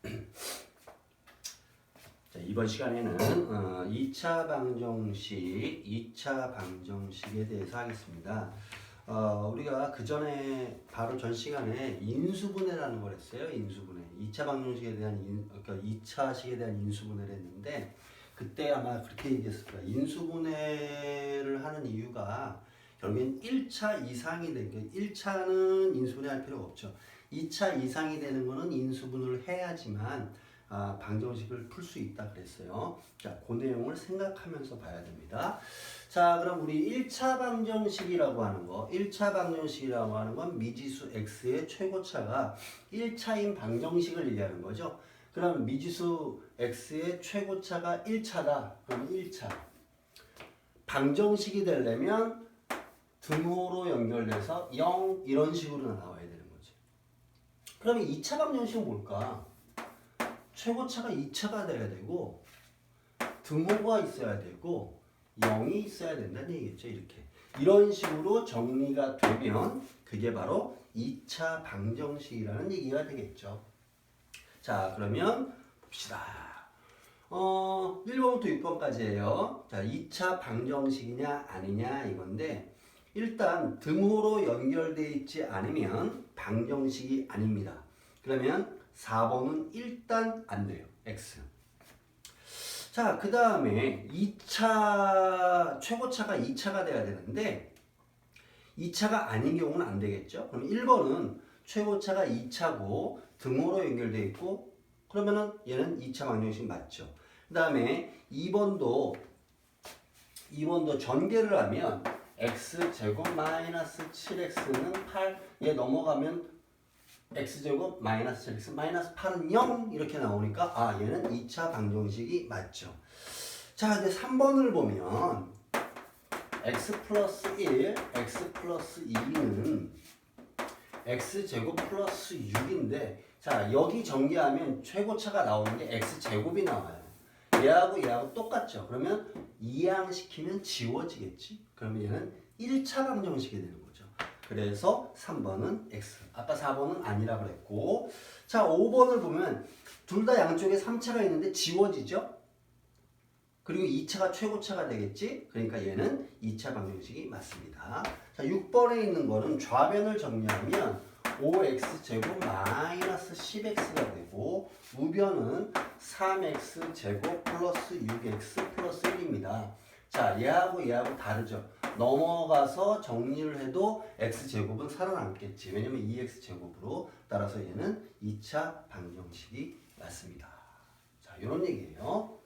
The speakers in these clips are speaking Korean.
자, 이번 시간에는 2차 방정식에 대해서 하겠습니다. 우리가 그 전에 바로 전 시간에 인수분해라는 걸 했어요. 인수분해. 2차 방정식에 대한 그러니까 2차식에 대한 인수분해를 했는데 그때 아마 그렇게 얘기했을 거예요. 인수분해를 하는 이유가 결국엔 1차 이상이 되니까 1차는 인수분해할 필요가 없죠. 2차 이상이 되는 거는 인수분해를 해야지만 방정식을 풀 수 있다 그랬어요. 자, 그 내용을 생각하면서 봐야 됩니다. 자, 그럼 우리 1차 방정식이라고 하는 거, 1차 방정식이라고 하는 건 미지수 x의 최고차가 1차인 방정식을 얘기하는 거죠. 그럼 미지수 x의 최고차가 1차다. 그럼 1차. 방정식이 되려면 등호로 연결돼서 0 이런 식으로 나와야 되는 거죠. 그러면 2차 방정식은 뭘까? 최고차가 2차가 돼야 되고 등호가 있어야 되고 0이 있어야 된다는 얘기겠죠. 이렇게 이런 식으로 정리가 되면 그게 바로 2차 방정식이라는 얘기가 되겠죠. 자, 그러면 봅시다. 1번부터 6번까지예요. 자, 2차 방정식이냐 아니냐 이건데 일단 등호로 연결되어 있지 않으면 방정식이 아닙니다. 그러면 4번은 일단 안 돼요. X. 자, 그 다음에 2차, 최고차가 2차가 돼야 되는데 2차가 아닌 경우는 안 되겠죠. 그럼 1번은 최고차가 2차고 등호로 연결되어 있고 그러면은 얘는 2차 방정식 맞죠. 그 다음에 2번도 전개를 하면 x제곱 마이너스 7x는 8, 얘 넘어가면 x제곱 마이너스 7x 마이너스 8은 0 이렇게 나오니까 얘는 2차 방정식이 맞죠. 자, 이제 3번을 보면 x 플러스 1, x 플러스 2는 x제곱 플러스 6인데 자, 여기 전개하면 최고차가 나오는 게 x제곱이 나와요. 얘하고 똑같죠. 그러면 이항시키면 지워지겠지. 그러면 얘는 1차 방정식이 되는 거죠. 그래서 3번은 X. 아까 4번은 아니라 그랬고. 자, 5번을 보면 둘 다 양쪽에 3차가 있는데 지워지죠? 그리고 2차가 최고차가 되겠지? 그러니까 얘는 2차 방정식이 맞습니다. 자, 6번에 있는 거는 좌변을 정리하면 5x제곱 마이너스 10x가 되고 우변은 3x제곱 플러스 6x 플러스 1입니다. 자, 얘하고 다르죠? 넘어가서 정리를 해도 x제곱은 살아남겠지. 왜냐면 2x제곱으로 따라서 얘는 2차 방정식이 맞습니다. 자, 이런 얘기예요.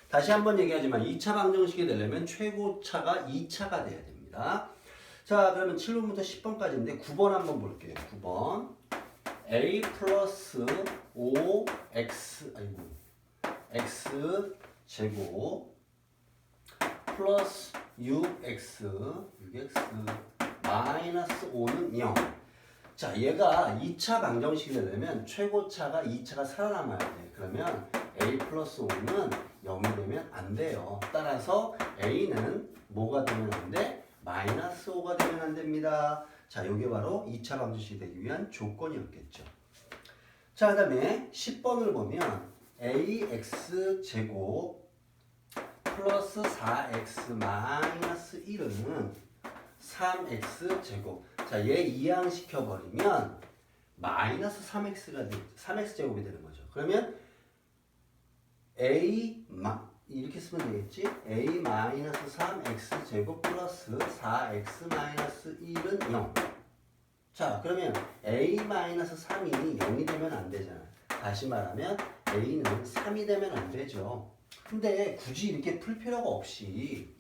다시 한번 얘기하지만 2차 방정식이 되려면 최고차가 2차가 돼야 됩니다. 자, 그러면 7번부터 10번까지인데 9번 한번 볼게요. 9번 a 플러스 5x x제곱 플러스 6x 마이너스 5는 0. 자, 얘가 2차 방정식이 되려면 최고차가 2차가 살아남아야 돼. 그러면 a 플러스 5는 0이 되면 안 돼요. 따라서 a는 뭐가 되면 안 돼? 마이너스 5가 되면 안 됩니다. 자, 이게 바로 2차 방정식이 되기 위한 조건이었겠죠. 자, 그 다음에 10번을 보면 ax제곱 플러스 4x 마이너스 1은 3x제곱. 자, 얘 이항시켜버리면 마이너스 3x제곱이 되는 거죠. 그러면 이렇게 쓰면 되겠지? a 마이너스 3x제곱 플러스 4x 마이너스 1은 0. 자, 그러면 a 마이너스 3이 0이 되면 안 되잖아. 다시 말하면 a는 3이 되면 안 되죠. 근데 굳이 이렇게 풀 필요가 없이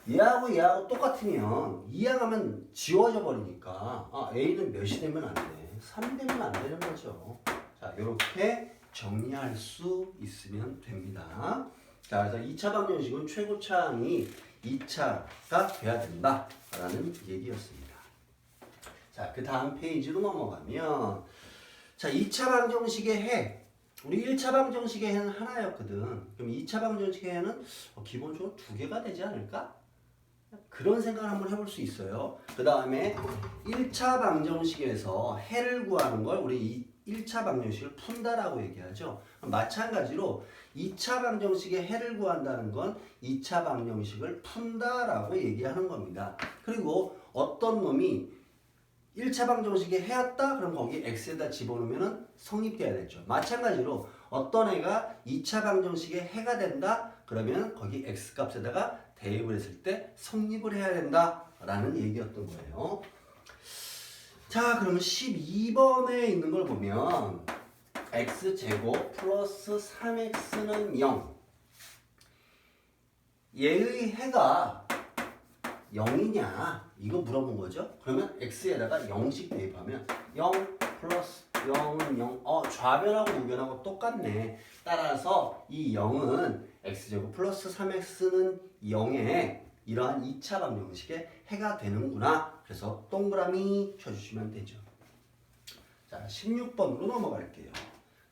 얘하고 똑같으면 이항하면 지워져 버리니까 a는 몇이 되면 안 돼? 3이 되면 안 되는 거죠. 자, 이렇게 정리할 수 있으면 됩니다. 자, 그래서 2차 방정식은 최고차항이 2차가 돼야 된다라는 얘기였습니다. 자, 그 다음 페이지로 넘어가면 자, 2차 방정식의 해. 우리 1차 방정식의 해는 하나였거든. 그럼 2차 방정식의 해는 기본적으로 2개가 되지 않을까? 그런 생각을 한번 해볼 수 있어요. 그 다음에 1차 방정식에서 해를 구하는 걸 우리 1차 방정식을 푼다라고 얘기하죠. 마찬가지로 2차 방정식의 해를 구한다는 건 2차 방정식을 푼다라고 얘기하는 겁니다. 그리고 어떤 놈이 1차 방정식의 해였다? 그럼 거기 x에다 집어넣으면 성립돼야 되죠. 마찬가지로 어떤 애가 2차 방정식의 해가 된다? 그러면 거기 x 값에다가 대입을 했을 때 성립을 해야 된다라는 얘기였던 거예요. 자, 그러면 12번에 있는 걸 보면 x제곱 플러스 3x는 0. 얘의 해가 0이냐 이거 물어본 거죠. 그러면 x에다가 0씩 대입하면 0 플러스 0은 0. 좌변하고 우변하고 똑같네. 따라서 이 0은 x제곱 플러스 3x는 0에 이러한 2차 방정식의 해가 되는구나. 그래서 동그라미 쳐주시면 되죠. 자, 16번으로 넘어갈게요.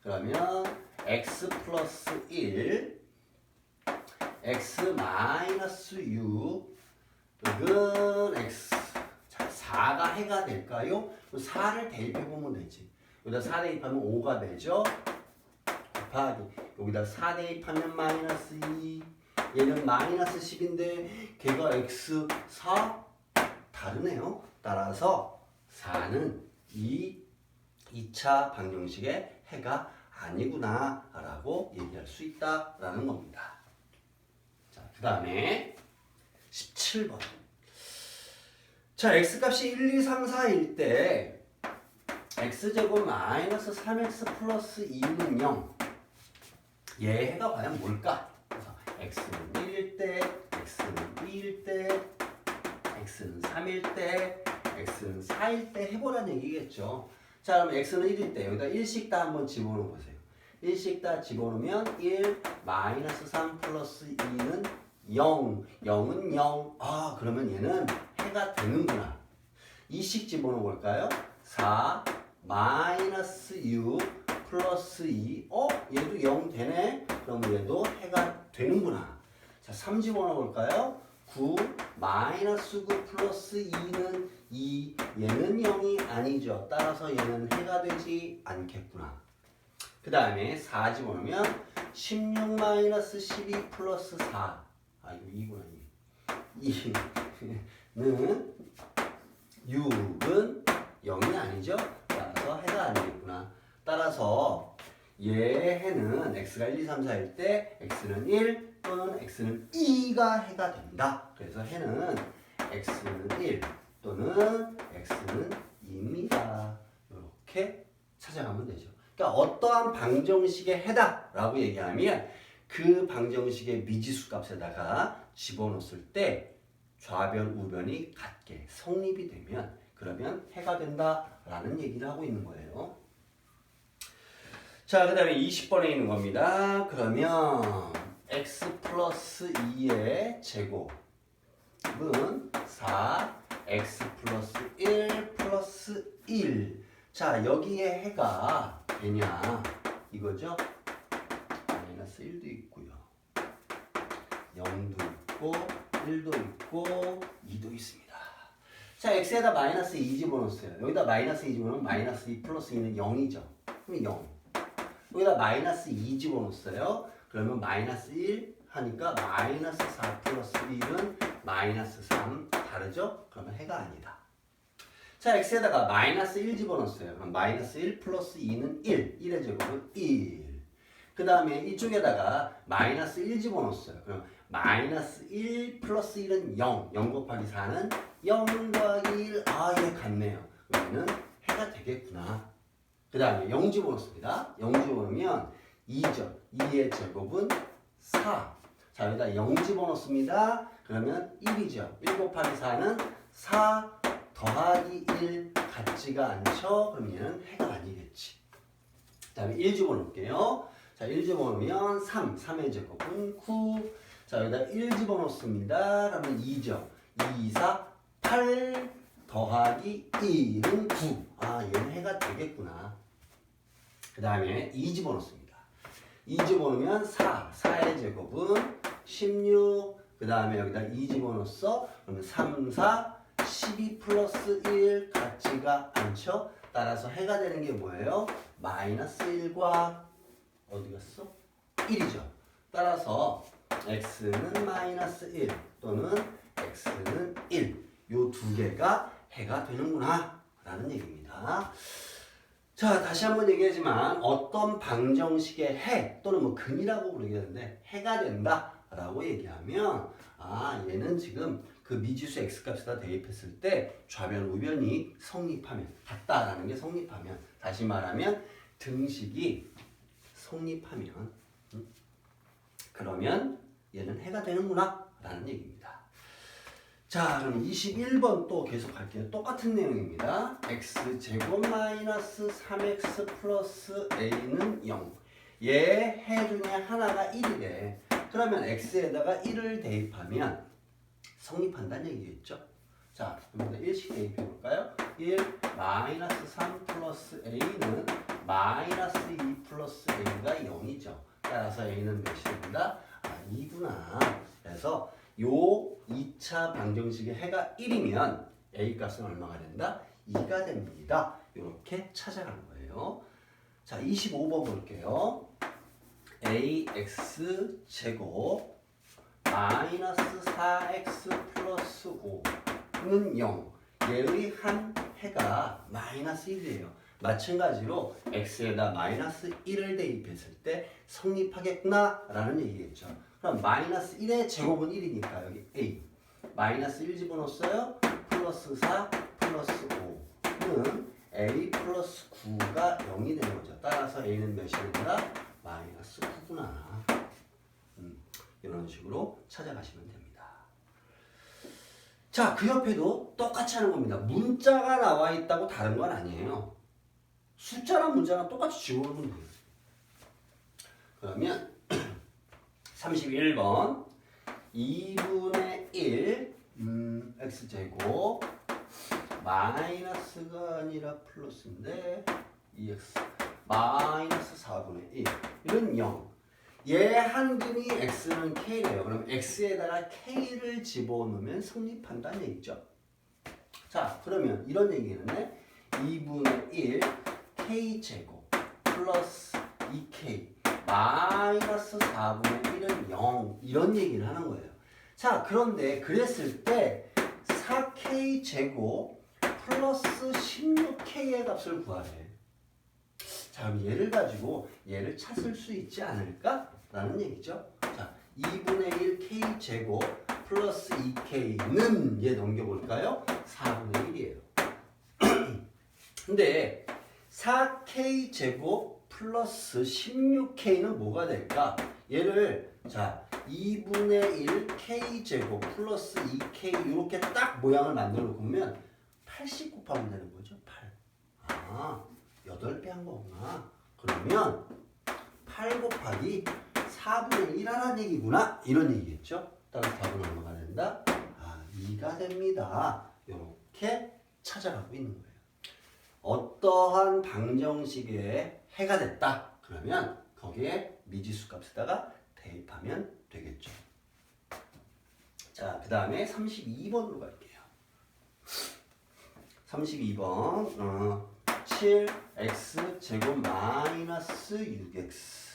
그러면 x 플러스 1 x 마이너스 6 은 x. 자, 4가 해가 될까요? 4를 대입해보면 되지. 여기다 4 대입하면 5가 되죠. 곱하기 여기다 4 대입하면 마이너스 2. 얘는 마이너스 10인데 걔가 x 4 다르네요. 따라서 4는 이 2차 방정식의 해가 아니구나 라고 얘기할 수 있다라는 겁니다. 자, 그 다음에 17번. 자, x값이 1, 2, 3, 4일 때 x제곱 마이너스 3x 플러스 2는 0. 얘 해가 과연 뭘까? 그래서 x는 1일 때, x는 2일 때, x는 3일 때, x는 4일 때 해보라는 얘기겠죠. 자, 그럼 x는 1일 때 여기다 1씩 다 한번 집어넣어 보세요. 1씩 다 집어넣으면 1 마이너스 3 플러스 2는 0. 0은 0. 아, 그러면 얘는 해가 되는구나. 2씩 집어넣어 볼까요? 4 마이너스 6 플러스 2. 얘도 0 되네. 그러면 얘도 해가 되는구나. 자, 3 집어넣어 볼까요? 9 마이너스 9 플러스 2는 2. 얘는 0이 아니죠. 따라서 얘는 해가 되지 않겠구나. 그 다음에 4 집어넣으면 16 마이너스 12 플러스 4. 이거 2구나 2. 2는 6은 0이 아니죠. 따라서 해가 안 되겠구나. 따라서 얘 해는 x가 1, 2, 3, 4일 때 x는 1 또는 x는 2가 해가 된다. 그래서 해는 x는 1 또는 x는 2입니다. 이렇게 찾아가면 되죠. 그러니까 어떠한 방정식의 해다라고 얘기하면 그 방정식의 미지수 값에다가 집어넣었을 때 좌변, 우변이 같게 성립이 되면 그러면 해가 된다라는 얘기를 하고 있는 거예요. 자, 그 다음에 20번에 있는 겁니다. 그러면 x 플러스 2의 제곱은 4 x 플러스 1 플러스 1. 자, 여기에 해가 되냐 이거죠. 마이너스 1도 있고요. 0도 있고 1도 있고 2도 있습니다. 자, x에다 마이너스 2 집어넣었어요. 여기다 마이너스 2 집어넣으면 마이너스 2 플러스 2는 0이죠. 그럼 0. 여기다 마이너스 2 집어넣었어요. 그러면 마이너스 1 하니까 마이너스 4 플러스 1은 마이너스 3. 다르죠? 그러면 해가 아니다. 자, x에다가 마이너스 1 집어넣었어요. 그럼 마이너스 1 플러스 2는 1. 1의 제곱은 1. 그 다음에 이쪽에다가 마이너스 1 집어넣었어요. 그럼 마이너스 1 플러스 1은 0. 0 곱하기 4는 0 더하기 1. 얘 같네요. 그러면 해가 되겠구나. 그 다음에 0 집어넣습니다. 0 집어넣으면 2죠. 2의 제곱은 4. 자, 여기다 0 집어넣습니다. 그러면 1이죠. 1 곱하기 4는 4 더하기 1 같지가 않죠? 그럼 얘는 해가 아니겠지. 그 다음에 1 집어넣을게요. 자, 1 집어넣으면 3. 3의 제곱은 9. 자, 여기다 1 집어넣습니다. 그러면 2죠. 2, 4, 8 더하기 1은 9. 얘는 해가 되겠구나. 그 다음에 2 집어넣습니다. 2 집어넣으면 4. 4의 제곱은 16. 그 다음에 여기다 2 집어넣었어. 그러면 3, 4, 12 플러스 1 같지가 않죠? 따라서 해가 되는 게 뭐예요? 마이너스 1과 어디 갔어? 1이죠. 따라서 x는 마이너스 1 또는 x는 1. 요 두 개가 해가 되는구나 라는 얘기입니다. 자, 다시 한번 얘기하지만 어떤 방정식의 해 또는 뭐 근이라고 부르겠는데 해가 된다 라고 얘기하면 얘는 지금 그 미지수 x값에다 대입했을 때 좌변 우변이 성립하면 같다라는 게 성립하면 다시 말하면 등식이 성립하면 그러면 얘는 해가 되는구나 라는 얘기입니다. 자, 그럼 21번 또 계속 할게요. 똑같은 내용입니다. x제곱 마이너스 3x 플러스 a는 0. 얘 해 중에 하나가 1이래. 그러면 x에다가 1을 대입하면 성립한다는 얘기겠죠? 자, 그럼 1씩 대입해 볼까요? 1 마이너스 3 플러스 a는 마이너스 2 플러스 a가 0이죠. 따라서 a는 몇이 된다? 2구나. 그래서 요 2차 방정식의 해가 1이면 a 값은 얼마가 된다? 2가 됩니다. 이렇게 찾아가는 거예요. 자, 25번 볼게요. ax 제곱 마이너스 4x 플러스 5는 0. 얘의 한 해가 마이너스 1이에요. 마찬가지로 x에다 마이너스 1을 대입했을 때 성립하겠구나 라는 얘기겠죠. 그럼 마이너스 1의 제곱은 1이니까 여기 a 마이너스 1 집어넣었어요. 플러스 4 플러스 5는 a 플러스 9가 0이 되는 거죠. 따라서 a는 몇이 된다? 마이너스 9구나. 이런 식으로 찾아가시면 됩니다. 자, 그 옆에도 똑같이 하는 겁니다. 문자가 나와 있다고 다른 건 아니에요. 숫자랑 문자랑 똑같이 지워오면 돼요. 그러면 31번 2분의 1 x제곱 마이너스가 아니라 플러스인데 2x 마이너스 4분의 1 이런 0. 얘 한 근이 x는 k래요. 그럼 x에다가 k를 집어넣으면 성립한다는 얘기죠. 자, 그러면 이런 얘기는 2분의 1 k제곱 플러스 2k 마이너스 4분의 1은 0 이런 얘기를 하는 거예요. 자, 그런데 그랬을 때 4k 제곱 플러스 16k의 값을 구하래. 자, 그럼 얘를 가지고 얘를 찾을 수 있지 않을까? 라는 얘기죠. 자, 2분의 1 k 제곱 플러스 2k는 얘 넘겨볼까요? 4분의 1이에요. 근데 4k 제곱 플러스 16k는 뭐가 될까? 얘를 자 2분의 1 k 제곱 플러스 2k 이렇게 딱 모양을 만들어 놓고 보면 80 곱하면 되는 거죠. 8. 8배 한 거구나. 그러면 8 곱하기 4분의 1 하라는 얘기구나. 이런 얘기겠죠. 따라서 답은 얼마가 된다? 2가 됩니다. 이렇게 찾아가고 있는 거예요. 어떠한 방정식에 해가 됐다. 그러면 거기에 미지수 값에다가 대입하면 되겠죠. 자, 그 다음에 32번으로 갈게요. 32번 7x 제곱 마이너스 6x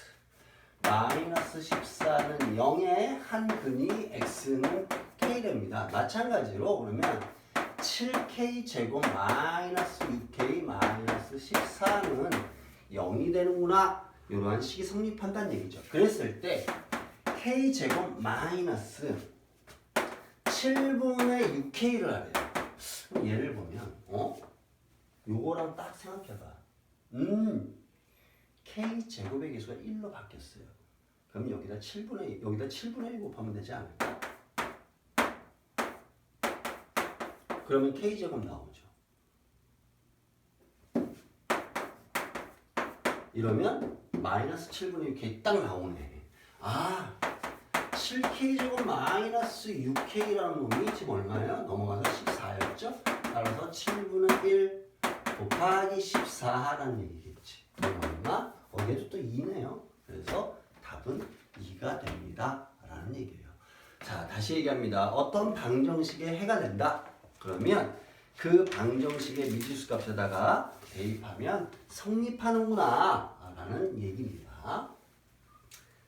마이너스 14는 0의 한 근이 x는 k됩니다. 마찬가지로 그러면 7k 제곱 마이너스 6k 마이너스 14는 0이 되는구나. 이러한 식이 성립한다는 얘기죠. 그랬을 때 k 제곱 마이너스 7분의 6k를 하래요. 그럼 얘를 보면 요거랑 딱 생각해봐. k 제곱의 개수가 1로 바뀌었어요. 그럼 여기다 7분의 1 곱하면 되지 않을까? 그러면 k 제곱 나오죠. 이러면 마이너스 7분의 6k 딱 나오네. 7k 제곱 마이너스 6k라는 놈이 지금 얼마예요? 넘어가서 14였죠? 따라서 7분의 1 곱하기 14라는 얘기겠지. 얼마? 거기에도 또 2네요. 그래서 답은 2가 됩니다. 라는 얘기예요. 자, 다시 얘기합니다. 어떤 방정식에 해가 된다. 그러면 그 방정식의 미지수 값에다가 대입하면 성립하는구나 라는 얘기입니다.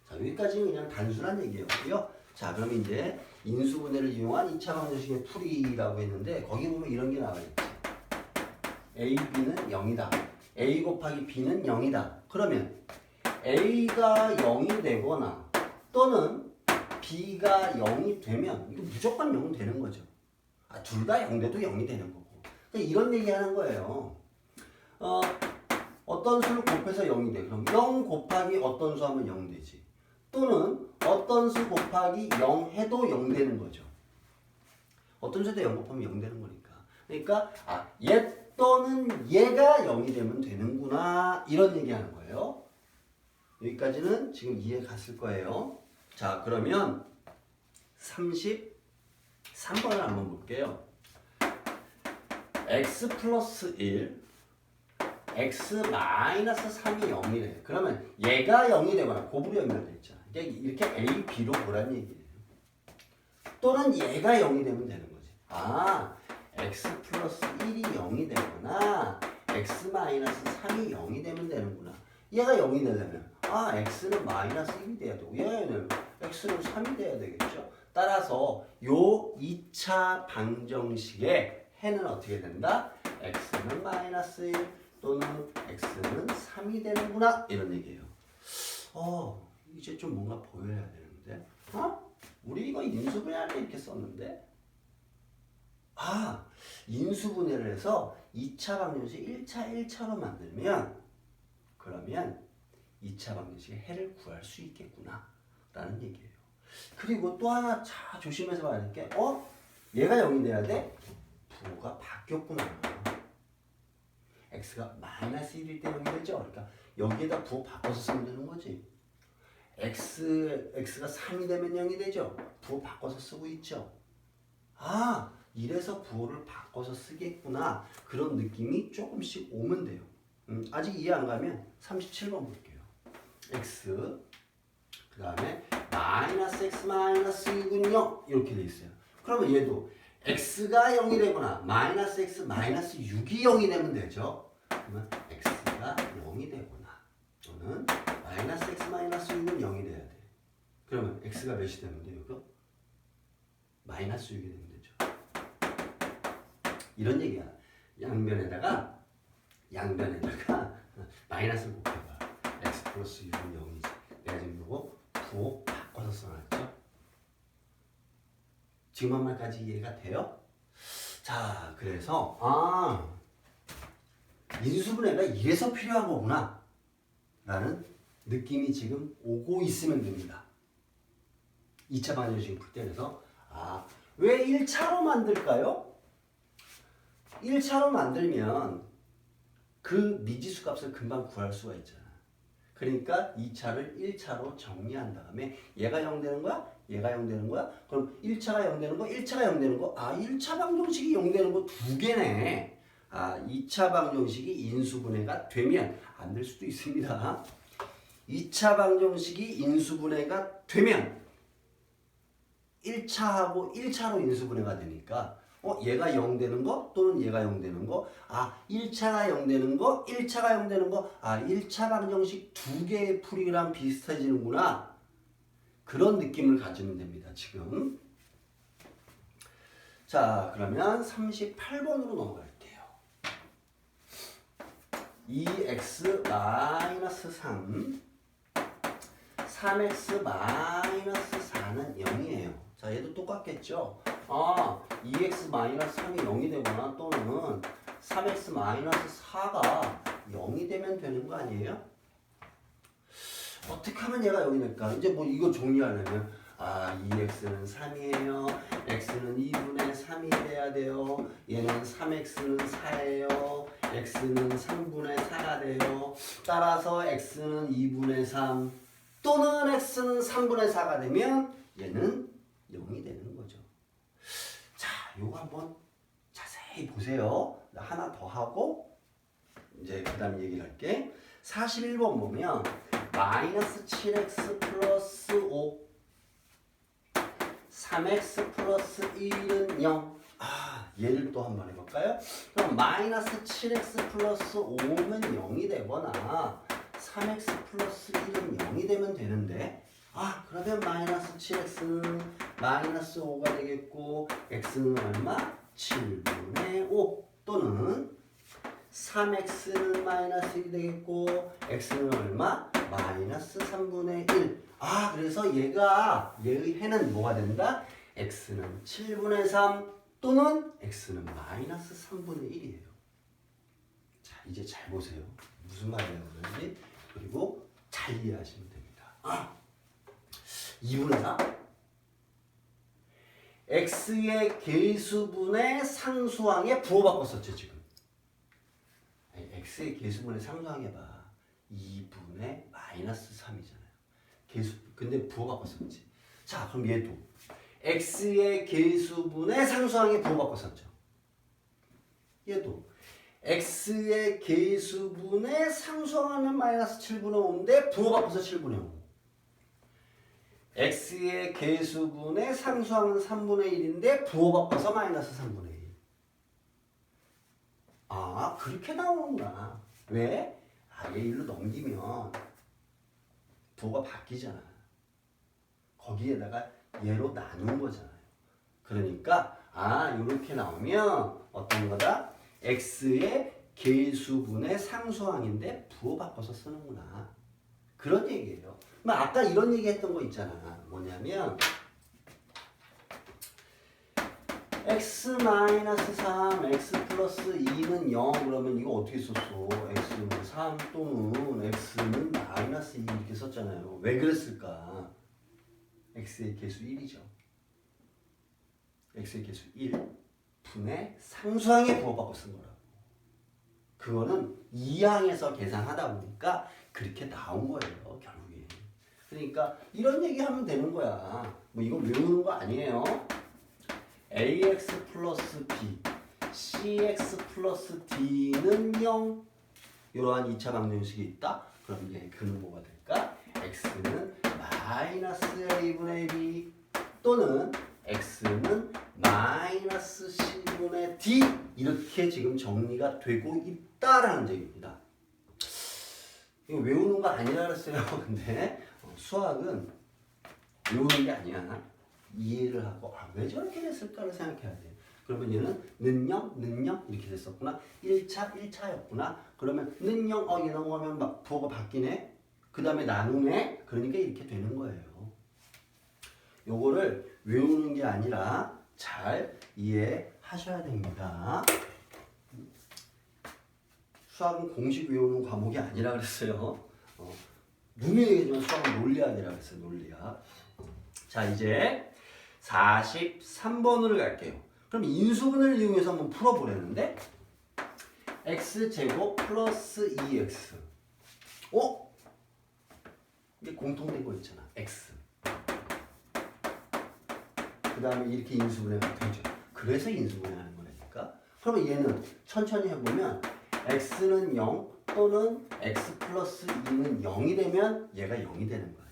자, 여기까지는 그냥 단순한 얘기였고요. 자, 그럼 이제 인수분해를 이용한 2차 방정식의 풀이라고 했는데 거기 보면 이런 게 나와 있지. A, B는 0이다. A 곱하기 B는 0이다. 그러면 A가 0이 되거나 또는 B가 0이 되면 이거 무조건 0 되는 거죠. 둘 다 0 돼도 0이 되는 거고. 그러니까 이런 얘기 하는 거예요. 어떤 수를 곱해서 0이 돼. 그럼 0 곱하기 어떤 수 하면 0 되지. 또는 어떤 수 곱하기 0 해도 0 되는 거죠. 어떤 수도 0 곱하면 0 되는 거니까. 그러니까 얘 또는 얘가 0이 되면 되는구나 이런 얘기하는 거예요. 여기까지는 지금 이해 갔을 거예요. 자, 그러면 33번을 한번 볼게요. x 플러스 1 x 마이너스 3이 0이래. 그러면 얘가 0이 되거나 곱으로 연결돼 있잖아. 이렇게 a, b로 보란 얘기예요. 또는 얘가 0이 되면 되는 거지. x 플러스 1이 0이 되거나 x 마이너스 3이 0이 되면 되는구나. 얘가 0이 되려면 x는 마이너스 1이 돼야 되고 얘는 x는 3이 돼야 되겠죠. 따라서 요 2차 방정식의 해는 어떻게 된다? x는 마이너스 1 또는 x는 3이 되는구나 이런 얘기예요. 이제 좀 뭔가 보여야 되는데 우리 이거 인수분해할 때 이렇게 썼는데 인수분해를 해서 2차 방정식 1차로 만들면 그러면 2차 방정식의 해를 구할 수 있겠구나 라는 얘기예요. 그리고 또 하나 자 조심해서 봐야 될 게 얘가 0이 돼야 돼? 부호가 바뀌었구나. x가 마이너스 1일 때 0이 되죠. 그러니까 여기에다 부호 바꿔서 쓰면 되는 거지. x가 3이 되면 0이 되죠. 부호 바꿔서 쓰고 있죠. 이래서 부호를 바꿔서 쓰겠구나. 그런 느낌이 조금씩 오면 돼요. 아직 이해 안 가면 37번 볼게요. x 그 다음에 마이너스 x 마이너스 2군요. 이렇게 돼 있어요. 그러면 얘도 x가 0이 되거나 마이너스 x 마이너스 6이 0이 되면 되죠. 그러면 x가 0이 되거나 또는 마이너스 x 마이너스 6은 0이 돼야 돼. 그러면 x가 몇이 되면 돼요? 그럼 마이너스 6이 되면 되죠. 이런 얘기야. 양변에다가 마이너스를 곱해봐. x 플러스 6은 0이지. 내가 지금 이거 부호 바꿔서 써놨죠. 지금 한 말까지 이해가 돼요? 자, 그래서 인수분해가 이래서 필요한 거구나 라는 느낌이 지금 오고 있으면 됩니다. 2차 방정식 풀 때. 그래서 왜 1차로 만들까요? 1차로 만들면 그 미지수 값을 금방 구할 수가 있잖아. 그러니까 2차를 1차로 정리한 다음에 얘가 0 되는 거야? 얘가 0 되는 거야? 그럼 1차가 0 되는 거? 1차가 0 되는 거? 1차 방정식이 0 되는 거 두 개네. 2차 방정식이 인수분해가 되면 안 될 수도 있습니다. 2차 방정식이 인수분해가 되면 1차하고 1차로 인수분해가 되니까 얘가 0 되는 거 또는 얘가 0 되는 거 1차가 0 되는 거 1차가 0 되는 거 1차 방정식 두 개의 풀이랑 비슷해지는구나 그런 느낌을 가지면 됩니다. 지금 자 그러면 38번으로 넘어갈게요. 2x 마이너스 3 3x 마이너스 4는 0이에요. 자 얘도 똑같겠죠. 2x 마이너스 3이 0이 되거나 또는 3x 마이너스 4가 0이 되면 되는 거 아니에요? 어떻게 하면 얘가 0이 될까? 이제 뭐 이거 정리하려면 2x는 3이에요. x는 2분의 3이 돼야 돼요. 얘는 3x는 4예요. x는 3분의 4가 돼요. 따라서 x는 2분의 3 또는 x는 3분의 4가 되면 얘는 0이 되는 거죠. 자, 요거 한번 자세히 보세요. 하나 더 하고 이제 그 다음 얘기를 할게. 41번 보면 마이너스 7x 플러스 5 3x 플러스 1은 0. 얘를 또 한번 해볼까요? 그럼 마이너스 7x 플러스 5면 0이 되거나 3x 플러스 1은 0이 되면 되는데 그러면 마이너스 7x는 마이너스 5가 되겠고 x는 얼마? 7분의 5 또는 3x는 마이너스 1이 되겠고 x는 얼마? 마이너스 3분의 1. 그래서 얘의 해는 뭐가 된다? x는 7분의 3 또는 x는 마이너스 3분의 1이에요. 자, 이제 잘 보세요. 무슨 말이라고 그러는지 그리고 잘 이해하시면 됩니다. 2분의 4 x의 계수분의 상수항에 부호바꿔 썼죠 지금. x의 계수분의 상수항 해봐. 2분의 마이너스 3이잖아요. 근데 부호바꿔 썼지. 자, 그럼 얘도 x의 계수분의 상수항에 부호바꿔 썼죠. 얘도 x의 계수분의 상수항하면 마이너스 7분의 5인데 부호바꿔서 7분의 5. x의 계수분의 상수항은 3분의 1인데 부호바꿔서 마이너스 3분의 1. 그렇게 나오는구나. 왜? 얘 일로 넘기면 부호가 바뀌잖아. 거기에다가 얘로 나눈 거잖아요. 그러니까 이렇게 나오면 어떤 거다? x의 계수분의 상수항인데 부호 바꿔서 쓰는구나. 그런 얘기예요. 아까 이런 얘기 했던 거 있잖아. 뭐냐면 x-3, x 플러스 2는 0 그러면 이거 어떻게 썼어? x는 3 또는 x는 마이너스 2 이렇게 썼잖아요. 왜 그랬을까? x의 계수 1이죠. x의 계수 1 분의 상수항에 부호바꿔 쓴 거라고. 그거는 2항에서 계산하다 보니까 그렇게 나온 거예요, 결국에. 그러니까 이런 얘기 하면 되는 거야. 이거 외우는 거 아니에요. ax 플러스 b, cx 플러스 d는 0. 이러한 2차 방정식이 있다. 그럼 그는 뭐가 될까? x는 마이너스 a분의 b 또는 x는 마이너스 c분의 d 이렇게 지금 정리가 되고 있다라는 얘기입니다. 이거 외우는 거 아니라 그랬어요. 근데 수학은 외우는 게 아니야. 이해를 하고 왜 저렇게 됐을까를 생각해야 돼. 그러면 얘는 는영 이렇게 됐었구나. 1차였구나. 그러면 는영 얘 넘어가면 막 부호가 바뀌네. 그 다음에 나누네. 그러니까 이렇게 되는 거예요. 요거를 외우는 게 아니라 잘 이해하셔야 됩니다. 수학은 공식 외우는 과목이 아니라 그랬어요. 누누이 얘기하지만 수학은 논리학이라 그랬어요. 논리학. 자, 이제 43번으로 갈게요. 그럼 인수분해를 이용해서 한번 풀어보려는데 x제곱 플러스 2x 이게 공통된 거 있잖아. x 그 다음에 이렇게 인수분해가 되죠. 그래서 인수분해하는 거니까. 그러면 얘는 천천히 해보면 x는 0 또는 x 플러스 2는 0이 되면 얘가 0이 되는 거예요.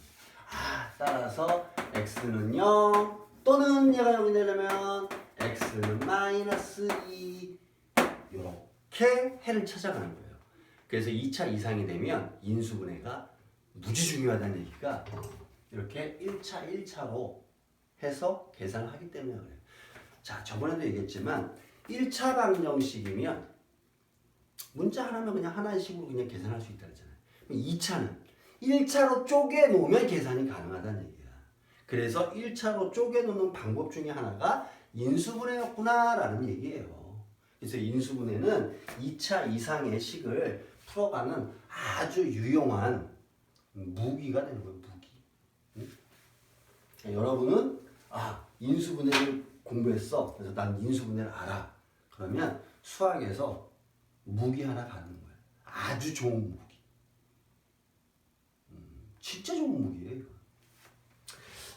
따라서 x는 0 또는 얘가 0이 되려면 x는 마이너스 2 이렇게 해를 찾아가는 거예요. 그래서 2차 이상이 되면 인수분해가 무지 중요하다는 얘기가 이렇게 1차 1차로 해서 계산을 하기 때문에 그래요. 자, 저번에도 얘기했지만 1차 방정식이면 문자 하나면 그냥 하나의 식으로 그냥 계산할 수 있다 그랬잖아요. 2차는 1차로 쪼개 놓으면 계산이 가능하다는 얘기야. 그래서 1차로 쪼개 놓는 방법 중에 하나가 인수분해였구나라는 얘기예요. 그래서 인수분해는 2차 이상의 식을 풀어가는 아주 유용한 무기가 되는 거예요. 무기. 여러분은 인수분해를 공부했어. 그래서 난 인수분해를 알아. 그러면 수학에서 무기 하나 갖는 거예요. 아주 좋은 무기. 진짜 좋은 무기예요. 이거.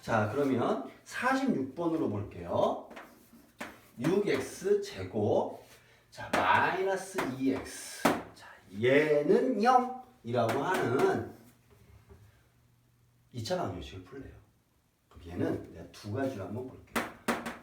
자, 그러면 46번으로 볼게요. 6x 제곱 자 마이너스 2x 자 얘는 0이라고 하는 2차 방정식을 풀래요. 그럼 얘는 내가 두 가지로 한번 볼게요.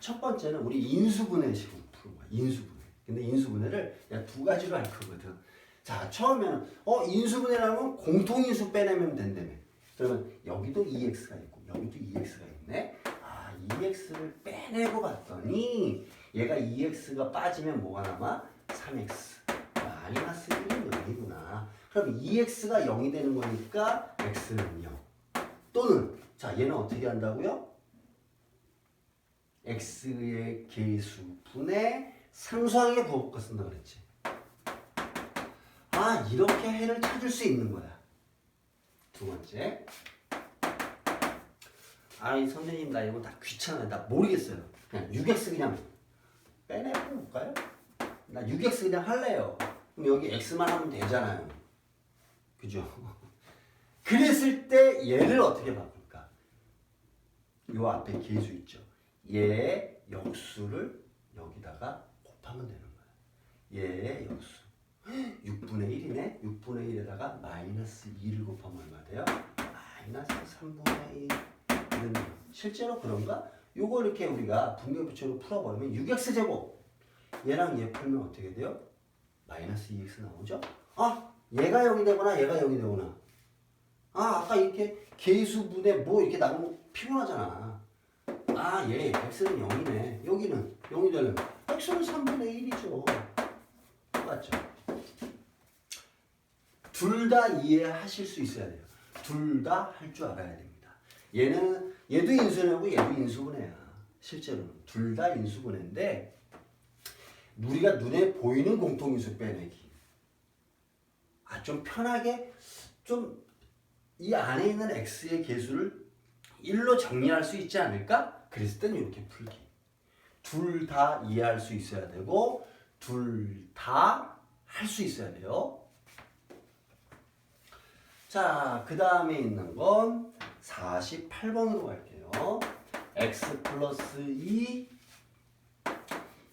첫 번째는 우리 인수분해식으로 푸는 거야. 인수분해. 근데 인수분해를 야, 두 가지로 할 거거든. 자, 처음에는 인수분해라면 공통인수 빼내면 된다며. 그러면 여기도 2x가 있고 여기도 2x가 있네. 아, 2x를 빼내고 봤더니 얘가 2x가 빠지면 뭐가 남아? 3x. 마이너스 1은 0이구나. 그럼 2x가 0이 되는 거니까 x는 0. 또는 자, 얘는 어떻게 한다고요? x의 계수분의 상수항에 부호가 쓴다 그랬지. 아, 이렇게 해를 찾을 수 있는 거야. 두 번째. 아이, 선생님 나 이거 다 귀찮아요. 나 모르겠어요. 그냥 6x 그냥 빼내고 볼까요? 나 6x 그냥 할래요. 그럼 여기 x만 하면 되잖아요. 그죠? 그랬을 때 얘를 어떻게 바꿀까? 요 앞에 계수 있죠. 얘의 역수를 여기다가 곱하면 되는 거야. 얘의 역수. 6분의 1이네? 6분의 1에다가 마이너스 2를 곱하면 얼마 돼요? 마이너스 3분의 1. 실제로 그런가? 요거 이렇게 우리가 분모부처로 풀어버리면 6x제곱. 얘랑 얘 풀면 어떻게 돼요? 마이너스 2x 나오죠? 아, 얘가 0이 되거나 얘가 0이 되거나. 아, 아까 이렇게 계수분에 뭐 이렇게 나오면 피곤하잖아. 아, 얘 x는 0이네. 여기는 0이 되려면 x는 3분의 1이죠. 똑같죠? 둘 다 이해하실 수 있어야 돼요. 둘 다 할 줄 알아야 됩니다. 얘도 인수분해고 얘도 인수분해야. 실제로는 둘 다 인수분해인데 우리가 눈에 보이는 공통인수 빼내기. 아, 좀 편하게 좀 이 안에 있는 x의 계수를 1로 정리할 수 있지 않을까? 그랬을 땐 이렇게 풀기. 둘 다 이해할 수 있어야 되고 둘 다 할 수 있어야 돼요. 자, 그 다음에 있는 건 48번으로 갈게요. x 플러스 2,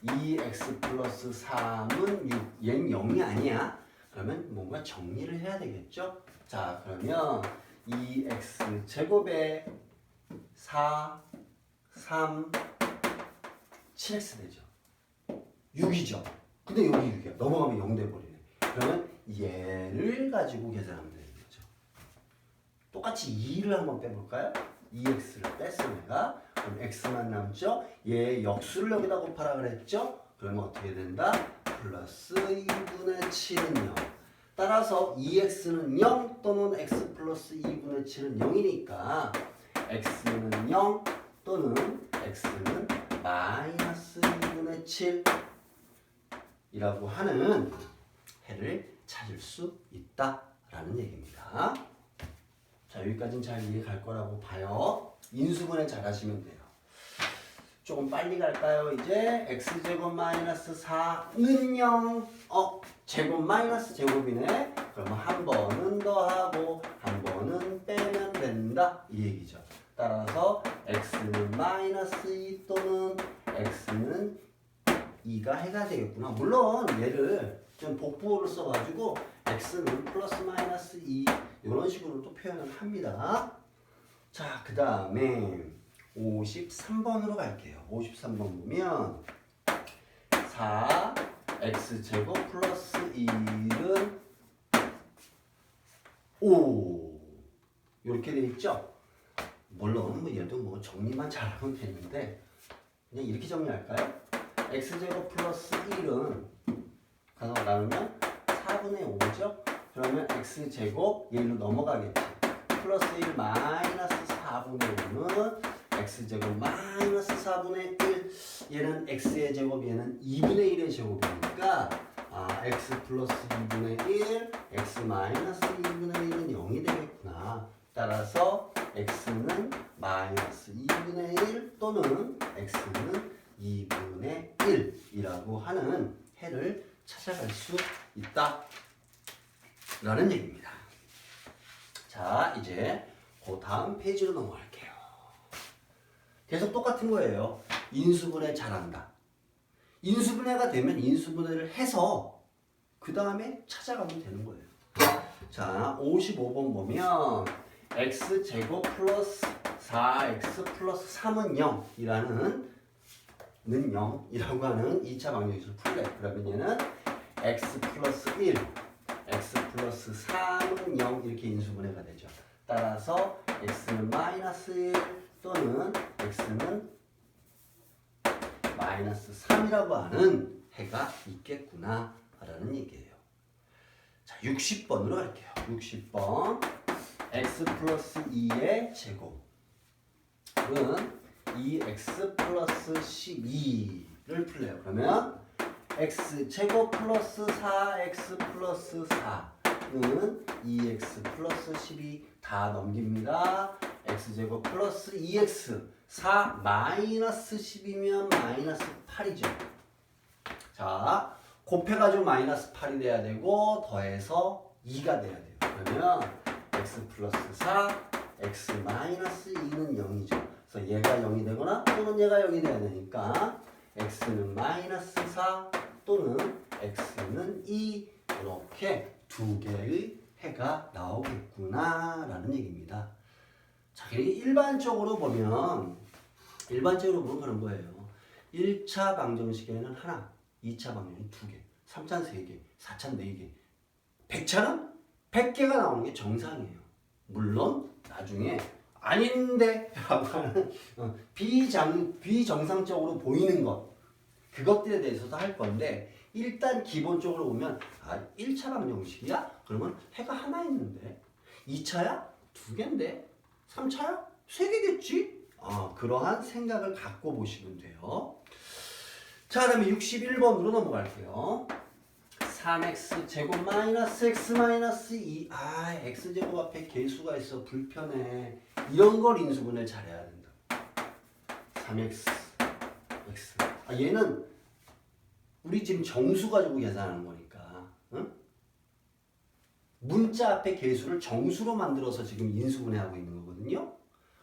2x 플러스 3은 6, 얘는 0이 아니야. 그러면 뭔가 정리를 해야 되겠죠? 자, 그러면 2x 제곱에 4, 3, 7x 되죠. 6이죠. 근데 여기 6이야. 넘어가면 0 돼버리네. 그러면 얘를 가지고 계산하면 되는 거죠. 똑같이 2를 한번 빼볼까요? 2x를 뺐어 내가. 그럼 x만 남죠? 얘 역수를 여기다 곱하라 그랬죠? 그러면 어떻게 된다? 플러스 2분의 7은 0. 따라서 2x는 0 또는 x 플러스 2분의 7은 0이니까 x는 0 또는 x는 마이너스 2분의 7이라고 하는 해를 찾을 수 있다라는 얘기입니다. 자, 여기까지는 잘 이해 갈 거라고 봐요. 인수분해 잘 하시면 돼요. 조금 빨리 갈까요? 이제 x제곱 마이너스 4는 0. 제곱 마이너스 제곱이네. 그러면 한 번은 더하고 한 번은 빼면 된다. 이 얘기죠. 따라서 x는 마이너스 2 또는 x는 2가 해가 되겠구나. 물론 얘를 좀 복부호를 써가지고 x는 플러스 마이너스 2 이런 식으로 또 표현을 합니다. 자, 그 다음에 53번으로 갈게요. 53번 보면 4 x제곱 플러스 1은 5 이렇게 돼 있죠? 물론 얘도 뭐 정리만 잘하면 되는데 그냥 이렇게 정리할까요? x제곱 플러스 1은 가서 나누면 4분의 5죠? 그러면 x제곱 얘로 넘어가겠지. 플러스 1 마이너스 4분의 5는 x제곱 마이너스 4분의 1. 얘는 x의 제곱, 얘는 2분의 1의 제곱이니까 x 플러스 2분의 1, x 마이너스 2분의 1은 0이 되겠구나. 따라서 x는 마이너스 2분의 1 또는 x는 2분의 1이라고 하는 해를 찾아갈 수 있다 라는 얘기입니다. 자, 이제 그 다음 페이지로 넘어갈게요. 계속 똑같은 거예요. 인수분해 잘한다. 인수분해가 되면 인수분해를 해서 그 다음에 찾아가면 되는 거예요. 자, 55번 보면 x제곱 플러스 4x 플러스 3은 0이라는 0이라고 하는 2차 방정식을 풀래. 그러면 얘는 x 플러스 1, x 플러스 3은 0 이렇게 인수분해가 되죠. 따라서 x는 마이너스 1 또는 x는 마이너스 3이라고 하는 해가 있겠구나 라는 얘기예요. 자, 60번으로 갈게요. 60번 x 플러스 2의 제곱은 2x 플러스 12를 풀래요. 그러면 x 제곱 플러스 4x 플러스 4는 2x 플러스 12 다 넘깁니다. x 제곱 플러스 2x 4 마이너스 10이면 마이너스 8이죠. 자, 곱해가지고 마이너스 8이 돼야 되고 더해서 2가 돼야 돼요. 그러면 x 플러스 4 x 마이너스 2는 0이죠. 그래서 얘가 0이 되거나 또는 얘가 0이 돼야 되니까 x는 마이너스 4 또는 x는 2 이렇게 두 개의 해가 나오겠구나 라는 얘기입니다. 자, 일반적으로 보면 그런 거예요. 1차 방정식에는 하나, 2차 방정식 2개, 3차는 3개, 4차는 4개, 100차는 100개가 나오는 게 정상이에요. 물론 나중에 아닌데 라고 하는 비정상적으로 보이는 것 그것들에 대해서도 할 건데 일단 기본적으로 보면 1차 방정식이야? 그러면 해가 하나 있는데 2차야? 2개인데 3차야? 3개겠지? 그러한 생각을 갖고 보시면 돼요. 자, 그 다음에 61번으로 넘어갈게요. 3x 제곱 마이너스 x 마이너스 2 x제곱 앞에 개수가 있어 불편해. 이런 걸 인수분해를 잘해야 된다. 3x x 얘는 우리 지금 정수 가지고 계산하는 거니까 응? 문자 앞에 개수를 정수로 만들어서 지금 인수분해하고 있는 거거든요.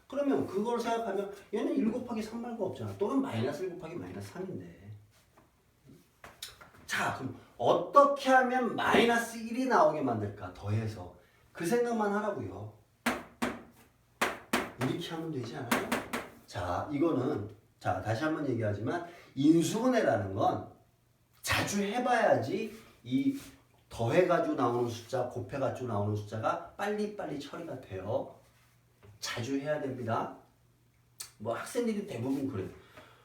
그러면 그걸 생각하면 얘는 1 곱하기 3 말고 없잖아. 또는 마이너스 1 곱하기 마이너스 3인데 자, 그럼 어떻게 하면 마이너스 1이 나오게 만들까? 더해서 그 생각만 하라고요. 이렇게 하면 되지 않아요? 자, 이거는 다시 한번 얘기하지만 인수분해라는 건 자주 해봐야지 이 더해가지고 나오는 숫자, 곱해가지고 나오는 숫자가 빨리빨리 처리가 돼요. 자주 해야 됩니다. 뭐 학생들이 대부분 그래.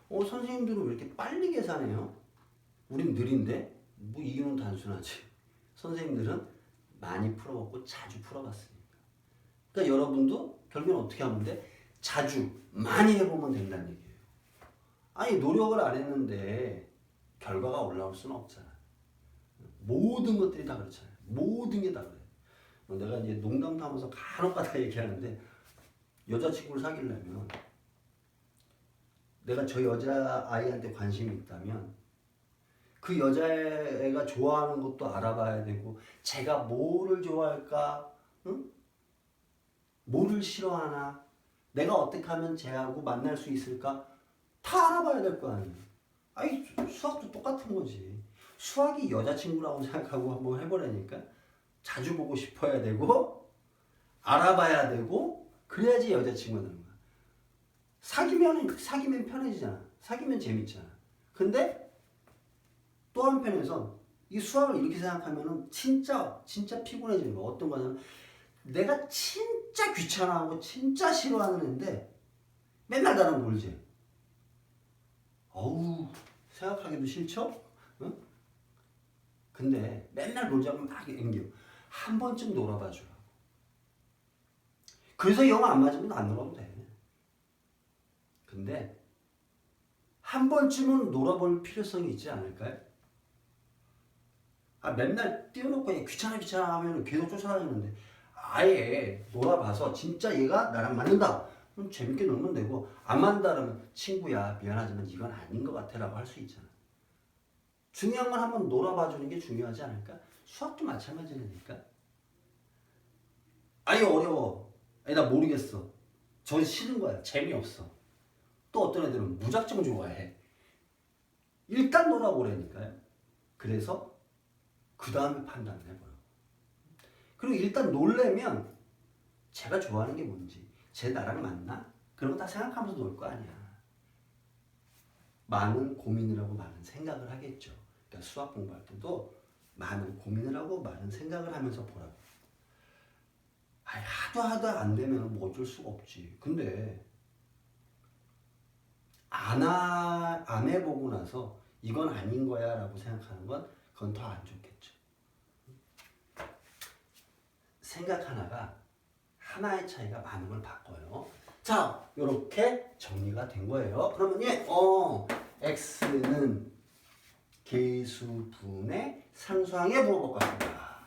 선생님들은 왜 이렇게 빨리 계산해요? 우린 느린데? 뭐 이유는 단순하지. 선생님들은 많이 풀어봤고 자주 풀어봤으니까. 그러니까 여러분도 결국은 어떻게 하면 돼? 자주 많이 해보면 된다는 얘기예요. 아니 노력을 안 했는데 결과가 올라올 수는 없잖아. 모든 것들이 다 그렇잖아요. 모든 게 다 그래. 내가 이제 농담도 하면서 간혹가다 얘기하는데 여자친구를 사귀려면 내가 저 여자아이한테 관심이 있다면 그 여자애가 좋아하는 것도 알아봐야 되고 제가 뭐를 좋아할까? 응? 뭐를 싫어하나? 내가 어떻게 하면 쟤하고 만날 수 있을까? 다 알아봐야 될 거 아니에요. 아니 수학도 똑같은 거지. 수학이 여자친구라고 생각하고 한번 해보라니까. 자주 보고 싶어야 되고 알아봐야 되고 그래야지 여자친구가 되는 거야. 사귀면 편해지잖아. 사귀면 재밌잖아. 근데 또 한편에선 이 수학을 이렇게 생각하면은 진짜 피곤해지는 거야. 어떤 거냐면 내가 진짜 귀찮아하고 진짜 싫어하는 애인데 맨날 나랑 놀지. 어우 생각하기도 싫죠? 응? 근데 맨날 놀자고 막 앵겨. 한 번쯤 놀아봐 주라고. 그래서 영 안 맞으면 안 놀아도 돼. 근데 한 번쯤은 놀아볼 필요성이 있지 않을까요? 맨날 띄워놓고 그냥 귀찮아 하면 계속 쫓아다니는데 아예 놀아봐서 진짜 얘가 나랑 맞는다. 그럼 재밌게 놀면 되고 안 맞는다 그러면 친구야 미안하지만 이건 아닌 것 같아 라고 할 수 있잖아. 중요한 건 한번 놀아봐주는 게 중요하지 않을까? 수학도 마찬가지니까. 아니 어려워. 아니 나 모르겠어. 전 싫은 거야. 재미없어. 또 어떤 애들은 무작정 좋아해. 일단 놀아보라니까요. 그래서 그 다음에 판단을 해보라고. 그리고 일단 놀래면 제가 좋아하는 게 뭔지, 쟤 나랑 맞나? 그런 거 다 생각하면서 놀 거 아니야. 많은 고민을 하고 많은 생각을 하겠죠. 그러니까 수학 공부할 때도 많은 고민을 하고 많은 생각을 하면서 보라고. 아이, 하도 안 되면 뭐 어쩔 수가 없지. 근데 안 해보고 나서 이건 아닌 거야 라고 생각하는 건 그건 더 안 좋겠죠. 생각 하나가 하나의 차이가 많은 걸 바꿔요. 자, 이렇게 정리가 된 거예요. 그러면 x는 계수분의 상수항의 부호법같습니다.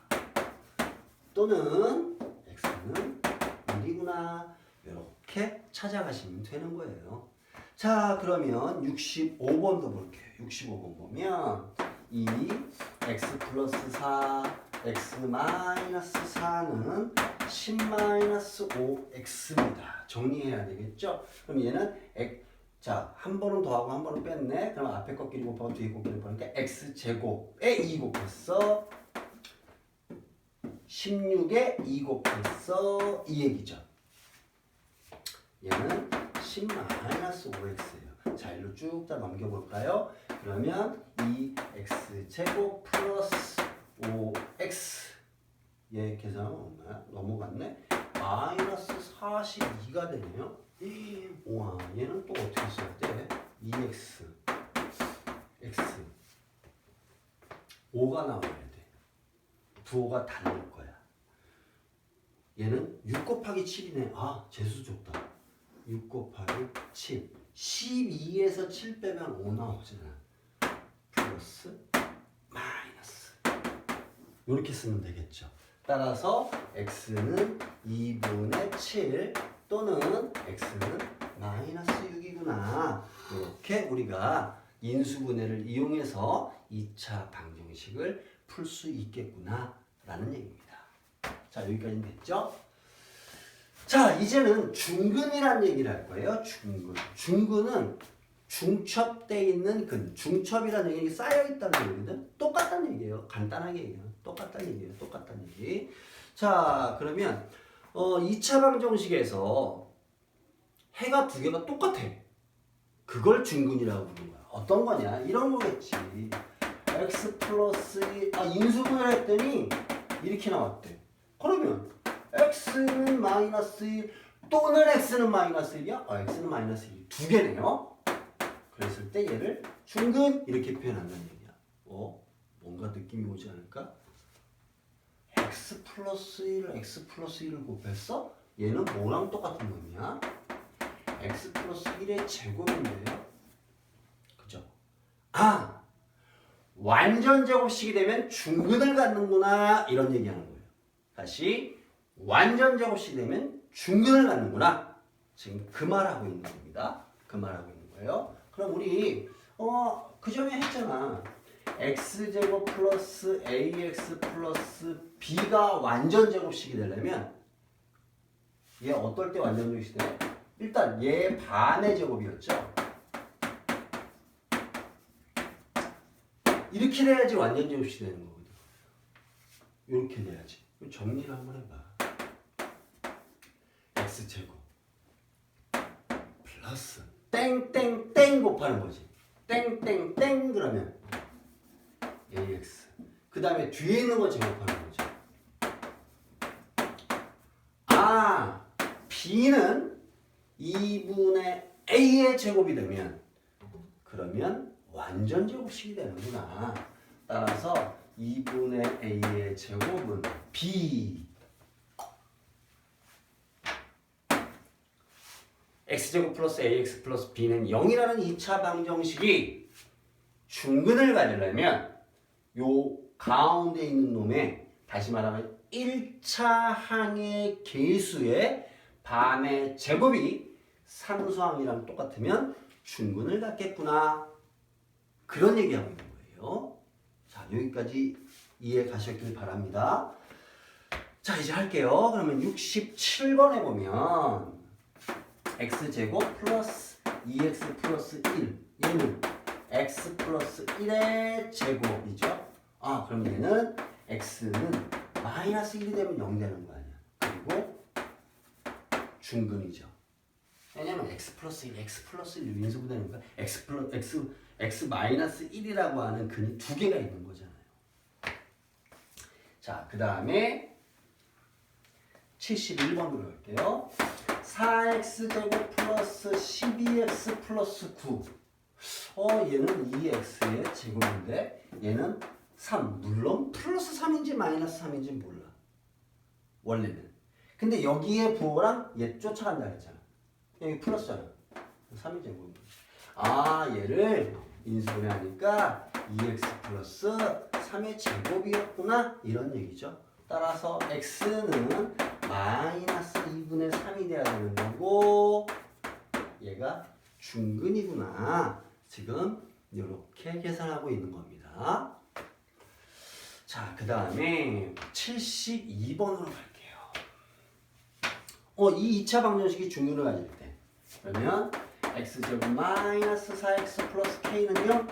또는 x는 1이구나 이렇게 찾아가시면 되는 거예요. 자, 그러면 65번도 볼게요. 65번 보면 이 x 플러스 4, x 마이너스 4는 10-5x입니다. 정리해야 되겠죠? 그럼 얘는 자, 한 번은 더하고 한 번은 뺐네. 그럼 앞에 꺾기를 곱하고 뒤에 꺾기를 곱하니까 x제곱에 2 곱했어. 16에 2 곱했어. 이 얘기죠. 얘는 10-5x예요. 자, 일로 쭉 다 넘겨볼까요? 그러면 이 x제곱 플러스 5x 얘 계산은 없나요? 넘어갔네. 마이너스 42가 되네요. 와, 얘는 또 어떻게 써야 돼? 2x x 5가 나와야 돼. 부호가 다를 거야. 얘는 6 곱하기 7이네. 아, 재수 좋다. 6 곱하기 7. 12에서 7 빼면 5 나오잖아. 플러스 마이너스. 이렇게 쓰면 되겠죠. 따라서 x는 2분의 7 또는 x는 마이너스 6이구나. 이렇게 우리가 인수분해를 이용해서 2차 방정식을 풀 수 있겠구나 라는 얘기입니다. 자, 여기까지 됐죠? 자, 이제는 중근이라는 얘기를 할 거예요. 중근. 중근은 중첩되어 있는 근. 중첩이라는 얘기는 쌓여있다는 얘기거든. 똑같다는 얘기예요. 간단하게 얘기해요. 똑같다는 얘기예요. 똑같다는 얘기. 자, 그러면 2차 방정식에서 해가 두 개가 똑같아. 그걸 중근이라고 부르는 거야. 어떤 거냐? 이런 거겠지. x 플러스 인수분해를 했더니 이렇게 나왔대. 그러면 x는 마이너스 1 또는 x는 마이너스 1이야? x는 마이너스 1. 두 개네요. 그랬을 때 얘를 중근 이렇게 표현한다는 얘기야. 뭔가 느낌이 오지 않을까? x 플러스 1, x 플러스 1을 곱했어? 얘는 뭐랑 똑같은 놈이야? x 플러스 1의 제곱인데요. 그죠? 완전 제곱식이 되면 중근을 갖는구나 이런 얘기하는 거예요. 다시 완전 제곱식이 되면 중근을 갖는구나. 지금 그 말하고 있는 겁니다. 그 말하고 있는 거예요. 그럼 우리 그 전에 했잖아. x제곱 플러스 ax 플러스 b가 완전 제곱식이 되려면 얘 어떨 때 완전 제곱식이 돼? 일단 얘 반의 제곱이었죠. 이렇게 돼야지 완전 제곱식이 되는 거거든. 이렇게 돼야지. 정리를 한번 해봐. x제곱 플러스 땡땡땡 곱하는 거지. 땡땡땡 그러면 ax 그 다음에 뒤에 있는 거 제곱하는 거죠. b는 2분의 a의 제곱이 되면 그러면 완전 제곱식이 되는구나. 따라서 2분의 a의 제곱은 b x제곱 플러스 ax 플러스 b는 0이라는 2차 방정식이 중근을 가지려면 요 가운데 있는 놈의 다시 말하면 1차 항의 계수의 반의 제곱이 상수항이랑 똑같으면 중근을 갖겠구나. 그런 얘기하고 있는 거예요. 자, 여기까지 이해 가셨길 바랍니다. 자, 이제 할게요. 그러면 67번에 보면 x제곱 플러스 2x 플러스 1 얘는 x 플러스 1의 제곱이죠. 그럼 얘는 x는 마이너스 1이 되면 0 되는 거 아니야. 그리고 중근이죠. 왜냐면 x 플러스 1, x 플러스 1 인수분해는 거야. x 마이너스 1이라고 하는 근이 두 개가 있는 거잖아요. 자, 그 다음에 71번으로 갈게요. 4x제곱 플러스 12x 플러스 9. 얘는 2x의 제곱인데 얘는 3. 물론 플러스 3인지 마이너스 3인지 몰라. 원래는. 근데 여기에 부호랑 얘 쫓아간다 했잖아. 여기 플러스잖아. 3의 제곱. 얘를 인수분해하니까 2x 플러스 3의 제곱이었구나. 이런 얘기죠. 따라서 x는 마이너스 2분의 3이 돼야 되는 거고 얘가 중근이구나. 지금 이렇게 계산하고 있는 겁니다. 자, 그 다음에 72번으로 갈게요. 이 2차 방정식이 중근을 가질 때 그러면 x제곱 마이너스 4x 플러스 k는요?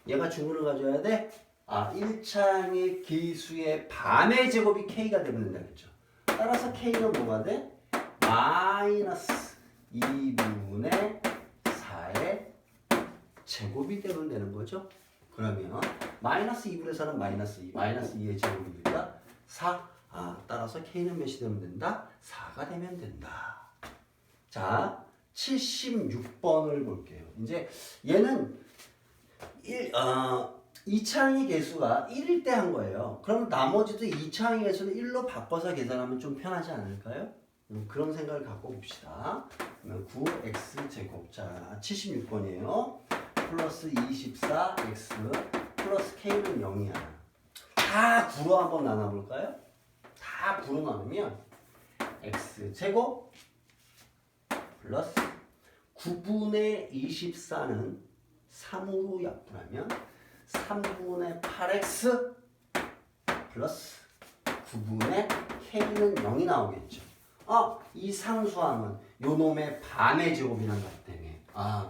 얘가 중근을 가져야 돼? 1차항의 계수의 반의 제곱이 k가 되면 된다 그랬죠. 따라서 k는 뭐가 돼? 마이너스 2분의 4의 제곱이 되면 되는 거죠. 그러면 마이너스 2분의 4는 마이너스 2, 마이너스 2의 제곱이니까 4. 따라서 k는 몇이 되면 된다? 4가 되면 된다. 자, 76번을 볼게요. 이제 얘는 2차항의 개수가 1일 때 한 거예요. 그럼 나머지도 2차항의 개수는 1로 바꿔서 계산하면 좀 편하지 않을까요? 그런 생각을 갖고 봅시다. 그러면 9x제곱. 자, 76번이에요. 플러스 24x 플러스 k는 0이야. 다 9로 한번 나눠볼까요? 다 9로 나누면 x제곱 플러스 9분의 24는 3으로 약분하면 3분의 8x 플러스 9분의 k는 0이 나오겠죠. 이 상수항은 요 놈의 반의 제곱이란 것 때문에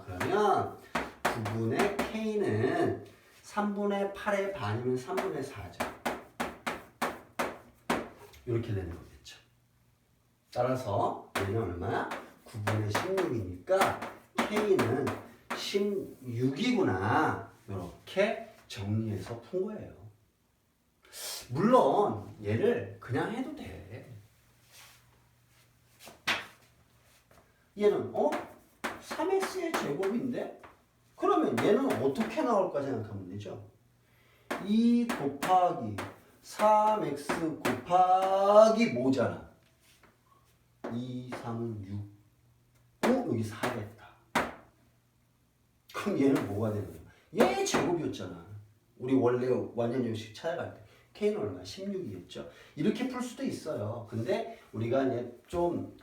그러면 9분의 k는 3분의 8의 반이면 3분의 4죠. 이렇게 되는 거겠죠. 따라서 얘는 얼마야? 9분의 16이니까 k는 16이구나. 이렇게 정리해서 푼 거예요. 물론 얘를 그냥 해도 돼. 얘는 3x의 제곱인데? 그러면 얘는 어떻게 나올까 생각하면 되죠. 2 곱하기 3x 곱하기 뭐잖아. 2, 3은 6. 여기 4겠다. 그럼 얘는 뭐가 되는 거야? 얘 제곱이었잖아. 우리 원래 완전 요식 찾아갈 때 k는 얼마? 16이겠죠. 이렇게 풀 수도 있어요. 근데 우리가 이제 좀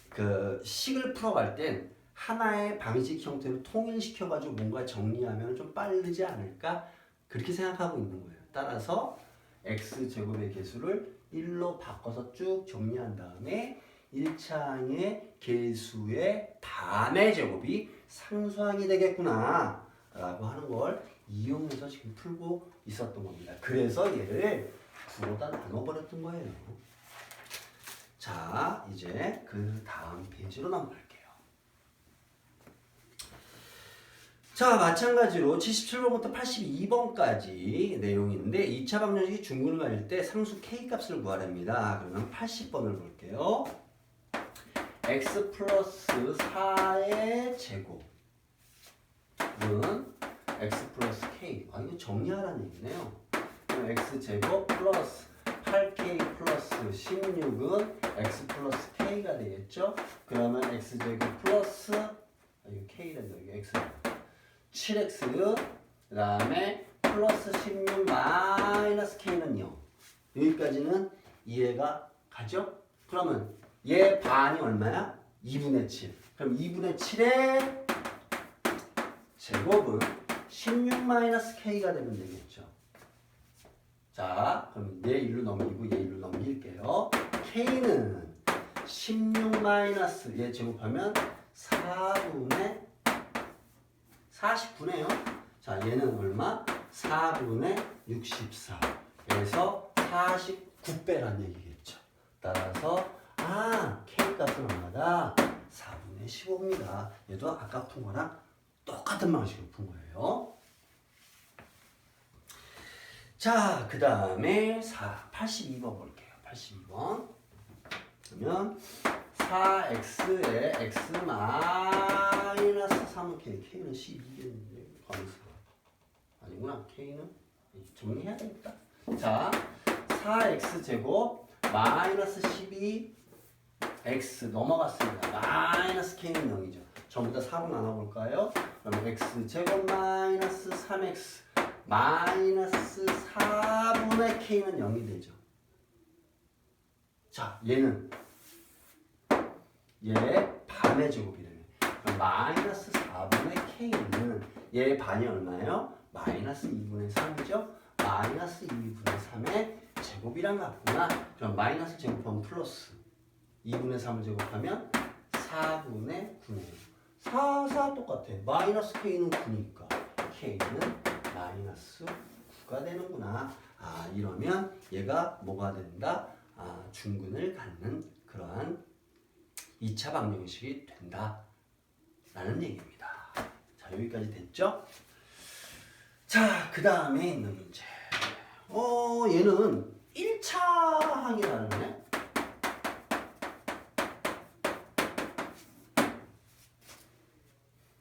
그 식을 풀어갈 땐 하나의 방식 형태로 통일시켜가지고 뭔가 정리하면 좀 빠르지 않을까? 그렇게 생각하고 있는 거예요. 따라서 x제곱의 개수를 1로 바꿔서 쭉 정리한 다음에 1차항의 개수의 반의 제곱이 상수항이 되겠구나 라고 하는 걸 이용해서 지금 풀고 있었던 겁니다. 그래서 얘를 9로다 나눠버렸던 거예요. 자, 이제 그 다음 페이지로 넘어갈게요. 자, 마찬가지로 77번부터 82번까지 내용이 있는데 2차 방정식이 중근을 가질 때 상수 k 값을 구하랍니다. 그러면 80번을 볼게요. x 플러스 4의 제곱은 x 플러스 k. 이거 정리하라는 얘기네요. 그럼 x 제곱 플러스 8k 플러스 16은 x 플러스 k가 되겠죠? 그러면 x 제곱 플러스 이거 k란다. 여기 x 7x 그 다음에 플러스 16 마이너스 k는 0. 여기까지는 이해가 가죠? 그러면 얘 반이 얼마야? 2분의 7. 그럼 2분의 7의 제곱은 16 마이너스 k가 되면 되겠죠. 자, 그럼 얘 1로 넘기고 얘 1로 넘길게요. k는 16 마이너스 얘 제곱하면 4분의 49네요. 자, 얘는 얼마? 4분의 64. 그래서 49배란 얘기겠죠. 따라서 k 값은 얼마다? 4분의 15입니다. 얘도 아까 푼 거랑 똑같은 방식으로 푼 거예요. 자, 그 다음에 82번 볼게요. 82번. 그러면 4x에 x 마이너스 3은 k는 12겠는데 가만있어. 아니구나. k는 정리해야 되겠다. 자, 4x 제곱 마이너스 12 x 넘어갔습니다. 마이너스 k는 0이죠. 전부 다 4로 나눠볼까요? 그러면 x 제곱 마이너스 3x 마이너스 4분의 k는 0이 되죠. 자, 얘는 얘 반의 제곱이래요. 그럼 마이너스 4분의 k는 얘 반이 얼마예요? 마이너스 2분의 3이죠. 마이너스 2분의 3의 제곱이랑 같구나. 그럼 마이너스 제곱하면 플러스 2분의 3을 제곱하면 4분의 9네요. 4 똑같아. 마이너스 k는 9니까 k는 마이너스 9가 되는구나. 아, 이러면 얘가 뭐가 된다? 아, 중근을 갖는 그러한 2차 방정식이 된다 라는 얘기입니다. 자, 여기까지 됐죠? 자, 그 다음에 있는 문제. 얘는 1차 항이 다르네.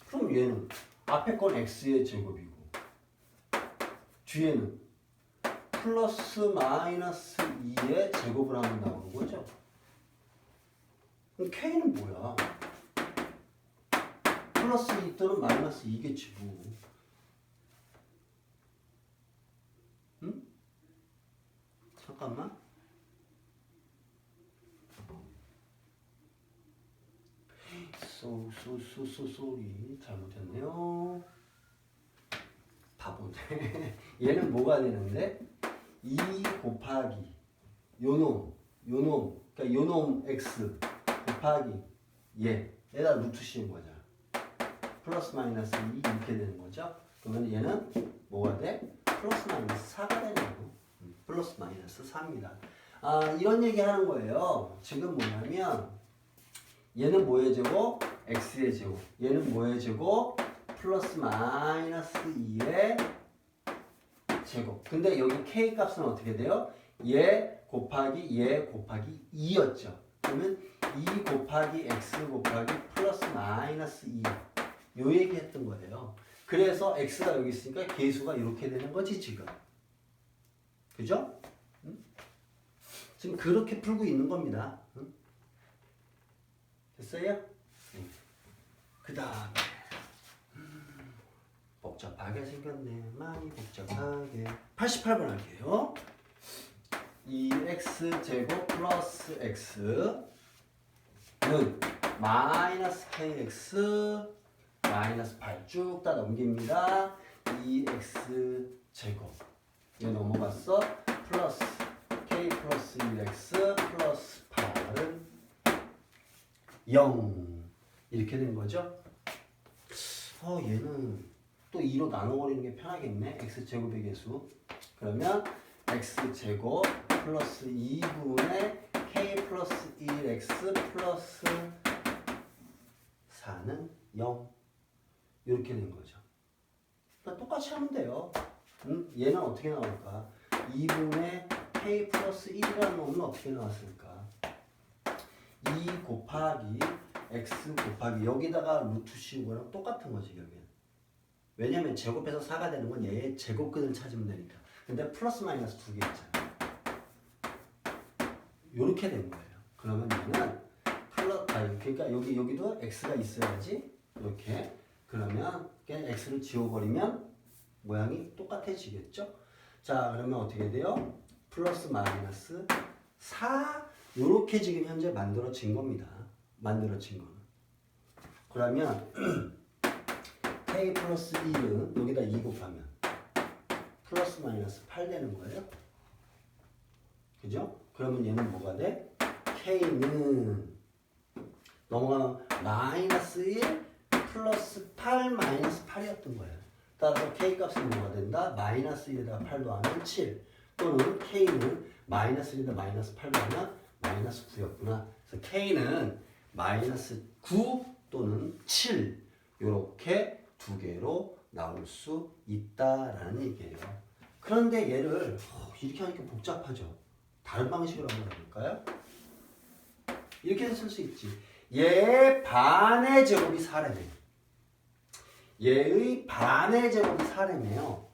그럼 얘는 앞에 건 x의 제곱이고 뒤에는 플러스 마이너스 2의 제곱을 하면 나오는 거죠. 그럼 k는 뭐야? 플러스 2 또는 마이너스 2겠지 뭐. 응? 잠깐만. 쏘리 잘못했네요. 바보네. 얘는 뭐가 되는데? 2 곱하기 요놈 그러니까 요놈 x 곱하기 얘에다 루트 씌운 거죠. 플러스 마이너스 2 이렇게 되는 거죠. 그러면 얘는 뭐가 돼? 플러스 마이너스 4가 되는 거고 플러스 마이너스 4입니다. 아, 이런 얘기 하는 거예요. 지금 뭐냐면 얘는 뭐의 제곱? x의 제곱. 얘는 뭐의 제곱? 플러스 마이너스 2의 제곱. 근데 여기 k 값은 어떻게 돼요? 얘 곱하기 2였죠. 그러면 2 곱하기 x 곱하기 플러스 마이너스 2. 요 얘기 했던 거예요. 그래서 x가 여기 있으니까 계수가 이렇게 되는 거지 지금. 그죠? 응? 지금 그렇게 풀고 있는 겁니다. 응? 됐어요? 응. 그 다음에 복잡하게 생겼네. 많이 복잡하게. 88번 할게요. 2x 제곱 플러스 x는 마이너스 kx 마이너스 8 쭉 다 넘깁니다. 2x 제곱 얘 넘어갔어. 플러스 k 플러스 1x 플러스 8은 0 이렇게 된 거죠. 얘는 또 2로 나눠버리는 게 편하겠네. x제곱의 개수. 그러면 x제곱 플러스 2분의 k 플러스 1x 플러스 4는 0 이렇게 된 거죠. 그러니까 똑같이 하면 돼요. 얘는 어떻게 나올까? 2분의 k 플러스 1이라는 놈은 어떻게 나왔을까? 2 곱하기 x 곱하기 여기다가 루트 씌운 거랑 똑같은 거지 여기는. 왜냐면 제곱해서 4가 되는 건 얘의 제곱근을 찾으면 되니까. 근데 플러스 마이너스 두 개 있잖아. 요렇게 된 거예요. 그러면 얘는 그러니까 여기도 x가 있어야지. 이렇게. 그러면 그냥 x를 지워버리면 모양이 똑같아지겠죠? 자, 그러면 어떻게 돼요? 플러스 마이너스 4 요렇게 지금 현재 만들어진 겁니다. 만들어진 거는. 그러면 k 플러스 1은 여기다 2 곱하면 플러스 마이너스 8 되는 거예요. 그죠? 그러면 얘는 뭐가 돼? k는 넘어가면 마이너스 1 플러스 8 마이너스 8이었던 거예요. 따라서 k 값은 뭐가 된다? 마이너스 1에다가 8 더하면 7 또는 k는 마이너스 1에다 마이너스 8 더하면 마이너스 9였구나. 그래서 k는 마이너스 9 또는 7 이렇게 두 개로 나올 수 있다라는 얘기예요. 그런데 얘를 이렇게 하니까 복잡하죠. 다른 방식으로 한번 해볼까요? 이렇게 쓸 수 있지. 얘의 반의 제곱이 4래요. 얘의 반의 제곱이 4래요.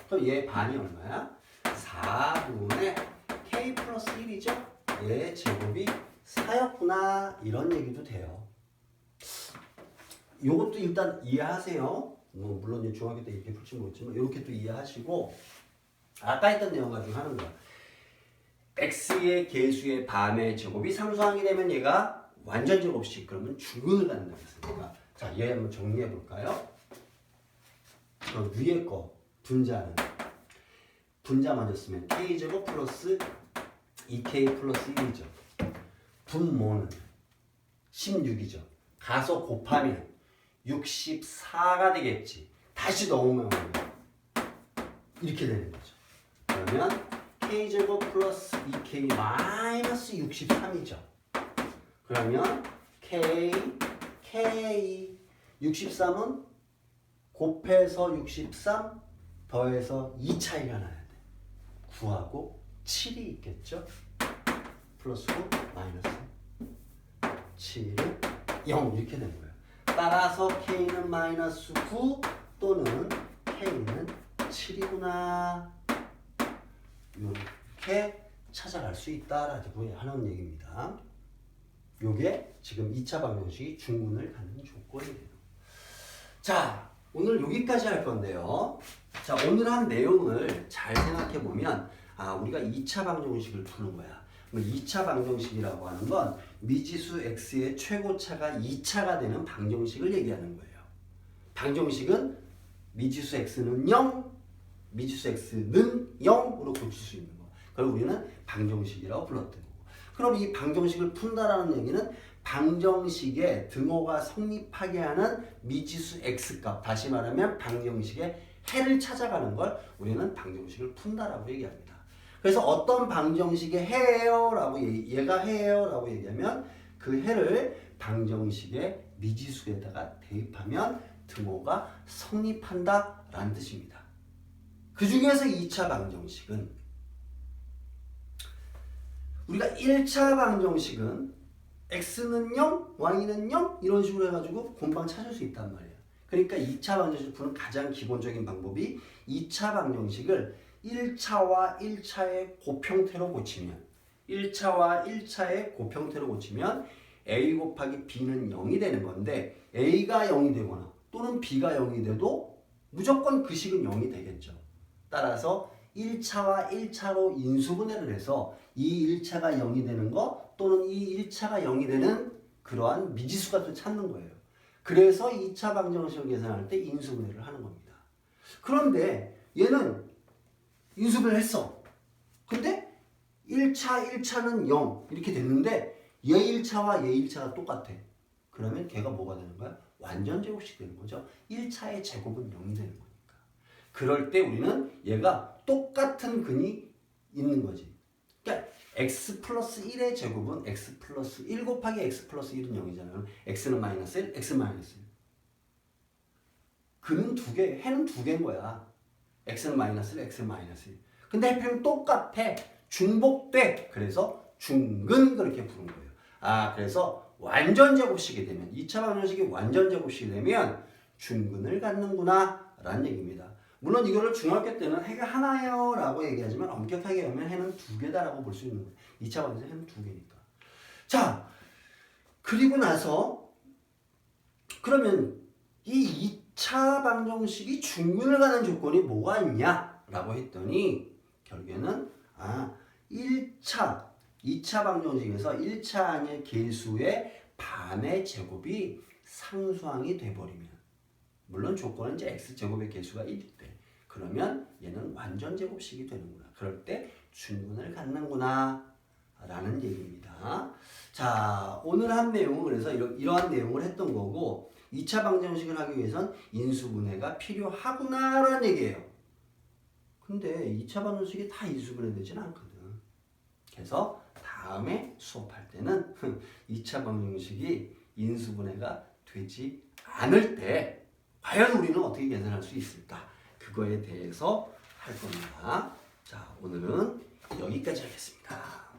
그럼 얘의 반이 얼마야? 4분의 k 플러스 1이죠? 얘의 제곱이 4였구나 이런 얘기도 돼요. 요것도 일단 이해하세요. 뭐 물론 이제 중학교 때 이렇게 풀지 못했지만 이렇게 또 이해하시고 아까 했던 내용 가지고 하는 거야. x의 개수의 반의 제곱이 상수항이 되면 얘가 완전 제곱식 그러면 중근을 갖는다고 했으니까 자, 얘 한번 정리해 볼까요? 그 위에 거 분자는 분자 먼저 쓰면 k제곱 플러스 2k 플러스 1이죠. 분모는 16이죠. 가서 곱하면 64가 되겠지. 다시 넣으면 이렇게 되는 거죠. 그러면 k제곱 플러스 2k 마이너스 63이죠. 그러면 k 63은 곱해서 63 더해서 2 차이가 나야 돼. 9하고 7이 있겠죠. 플러스 9 마이너스 7은 0 이렇게 된 거예요. 따라서 k는 마이너스 9 또는 k는 7이구나. 이렇게 찾아갈 수 있다라고 하는 얘기입니다. 요게 지금 2차 방정식이 중근을 갖는 조건이에요. 자, 오늘 여기까지 할 건데요. 자, 오늘 한 내용을 잘 생각해 보면 우리가 2차 방정식을 푸는 거야. 2차 방정식이라고 하는 건 미지수 x의 최고차가 2차가 되는 방정식을 얘기하는 거예요. 방정식은 미지수 x는 0, 미지수 x는 0으로 고칠 수 있는 거. 그걸 우리는 방정식이라고 불렀던 거고. 그럼 이 방정식을 푼다라는 얘기는 방정식의 등호가 성립하게 하는 미지수 x값, 다시 말하면 방정식의 해를 찾아가는 걸 우리는 방정식을 푼다라고 얘기합니다. 그래서 어떤 방정식의 해예요 라고 얘가 해예요 라고 얘기하면 그 해를 방정식의 미지수에다가 대입하면 등호가 성립한다 라는 뜻입니다. 그 중에서 2차 방정식은 우리가 1차 방정식은 x는 0, y는 0 이런 식으로 해가지고 공방 찾을 수 있단 말이에요. 그러니까 2차 방정식을 푸는 가장 기본적인 방법이 2차 방정식을 1차와 1차의 곱형태로 고치면 1차와 1차의 곱형태로 고치면 a 곱하기 b는 0이 되는 건데 a가 0이 되거나 또는 b가 0이 돼도 무조건 그 식은 0이 되겠죠. 따라서 1차와 1차로 인수분해를 해서 이 1차가 0이 되는 거 또는 이 1차가 0이 되는 그러한 미지수값을 찾는 거예요. 그래서 2차 방정식을 계산할 때 인수분해를 하는 겁니다. 그런데 얘는 인수분해를 했어. 근데 1차는 0 이렇게 됐는데 얘 1차와 얘 1차가 똑같아. 그러면 걔가 뭐가 되는 거야? 완전 제곱식 되는 거죠. 1차의 제곱은 0이 되는 거니까. 그럴 때 우리는 얘가 똑같은 근이 있는 거지. 그러니까 x 플러스 1의 제곱은 x 플러스 1 곱하기 x 플러스 1은 0이잖아요. x는 마이너스 1, x는 마이너스 1. 근은 두 개, 해는 두 개인 거야. x는 마이너스 1, x는 마이너스 1. 근데 해필은 똑같아. 중복돼. 그래서 중근 그렇게 부른 거예요. 그래서 완전 제곱식이 되면 2차 방정식이 완전 제곱식이 되면 중근을 갖는구나 라는 얘기입니다. 물론 이거를 중학교 때는 해가 하나예요 라고 얘기하지만 엄격하게 보면 해는 두 개다라고 볼 수 있는 거예요. 2차 방정식 해는 두 개니까. 자, 그리고 나서 그러면 이 2차 방정식이 중근을 가는 조건이 뭐가 있냐 라고 했더니 결국에는 2차 방정식에서 1차 항의 개수의 반의 제곱이 상수항이 돼버리면 물론 조건은 이제 x제곱의 개수가 1일 때 그러면 얘는 완전 제곱식이 되는구나. 그럴 때 중근을 갖는구나 라는 얘기입니다. 자, 오늘 한 내용은 그래서 이러한 내용을 했던 거고 2차 방정식을 하기 위해선 인수분해가 필요하구나 라는 얘기예요. 근데 2차 방정식이 다 인수분해 되진 않거든. 그래서 다음에 수업할 때는 2차 방정식이 인수분해가 되지 않을 때 과연 우리는 어떻게 계산할 수 있을까? 그거에 대해서 할 겁니다. 자, 오늘은 여기까지 하겠습니다.